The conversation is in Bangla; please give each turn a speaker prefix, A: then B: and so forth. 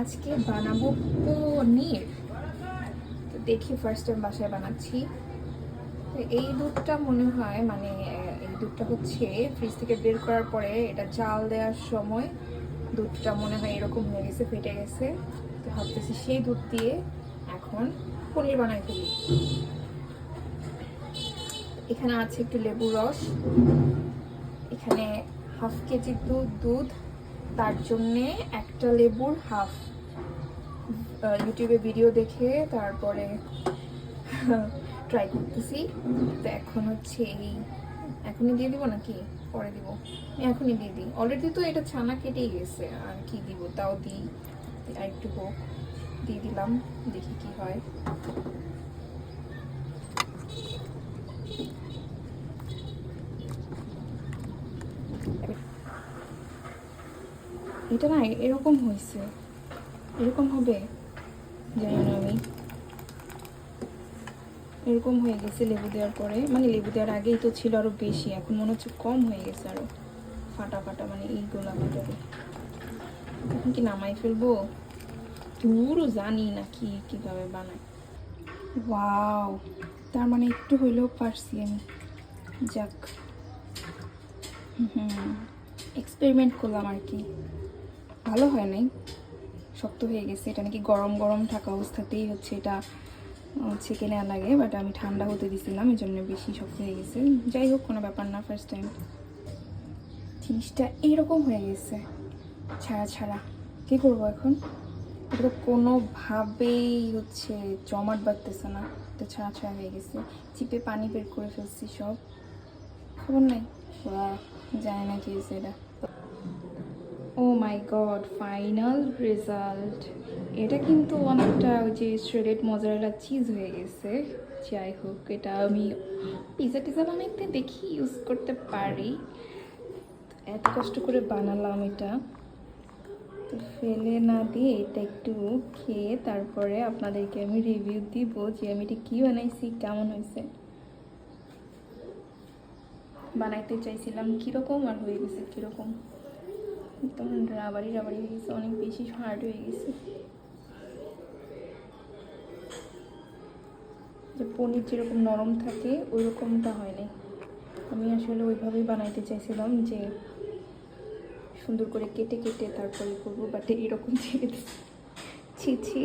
A: আজকে বানাবো পনির। তো দেখি ফার্স্ট টাইম বাসায় বানাচ্ছি। তো এই দুধটা মনে হয় মানে এই দুধটা হচ্ছে ফ্রিজ থেকে বের করার পরে এটা জাল দেওয়ার সময় দুধটা মনে হয় এরকম হয়ে গেছে, ফেটে গেছে। তো ভাবতেছি সেই দুধ দিয়ে এখন পনির বানাই ফেলি। এখানে আছে একটু লেবুর রস, এখানে হাফ কেজি দুধ, তার জন্যে একটা লেবুর হাফ। ইউটিউবে ভিডিও দেখে তারপরে ট্রাই করতেছি। তো এখন হচ্ছে এই এখনই দিয়ে দিব নাকি পরে দিব? এখনই দিয়ে দিই, অলরেডি তো এটা ছানা কেটেই গেছে, আর কি দিব, তাও দিই। আর একটু হোক, দিয়ে দিলাম, দেখি কি হয়। এটা না এরকম হয়েছে, এরকম হবে জানি না আমি। এরকম হয়ে গেছে লেবু দেওয়ার পরে, মানে লেবু দেওয়ার আগেই তো ছিল আরো বেশি, এখন মনে হচ্ছে কম হয়ে গেছে আরো, ফাটা ফাটা মানে এইগুলা ভিতরে। এখন কি নামাই ফেলবো? পুরো জানি না কি কিভাবে বানায়। ওয়াও, তার মানে একটু হইলেও পারছি আমি। যাক, এক্সপেরিমেন্ট করলাম আর কি। ভালো হয় নাই, শক্ত হয়ে গেছে। এটা নাকি গরম গরম থাকা অবস্থাতেই হচ্ছে এটা হচ্ছে কেনা লাগে, বাট আমি ঠান্ডা হতে দিছিলাম, এই জন্য বেশি শক্ত হয়ে গেছে। যাই হোক, কোনো ব্যাপার না, ফার্স্ট টাইম। জিনিসটা এইরকম হয়ে গেছে ছাড়া ছাড়া। কী করবো এখন? এটা তো কোনোভাবেই হচ্ছে জমাট বাঁধতেছে না, তো ছাড়া ছাড়া হয়ে গেছে। চিপে পানি বের করে ফেলছি সব, খবর নাই। জানি না কি হয়েছে এটা। ও মাই গড, ফাইনাল রেজাল্ট। এটা কিন্তু অনেকটা ওই যে শ্রেডেড মজারেলা চিজ হয়ে গেছে। যাই হোক, এটা আমি পিজা টিজা বানাইতে দেখি ইউজ করতে পারি। এত কষ্ট করে বানালাম এটা, তো ফেলে না দিয়ে এটা একটু খেয়ে তারপরে আপনাদেরকে আমি রিভিউ দিব যে আমি এটা কী বানাইছি, কেমন হয়েছে। বানাইতে চাইছিলাম কীরকম আর হয়ে গেছে কীরকম, একদম রাবারি রাবারি হয়ে গেছে, অনেক বেশি হার্ড হয়ে গেছে। যে পনির যেরকম নরম থাকে ওই রকমটা হয়নি। আমি আসলে ওইভাবেই বানাইতে চাইছিলাম যে সুন্দর করে কেটে কেটে তারপরে করবো, বাট এরকম ছেড়ে দিচ্ছি। ছি ছি।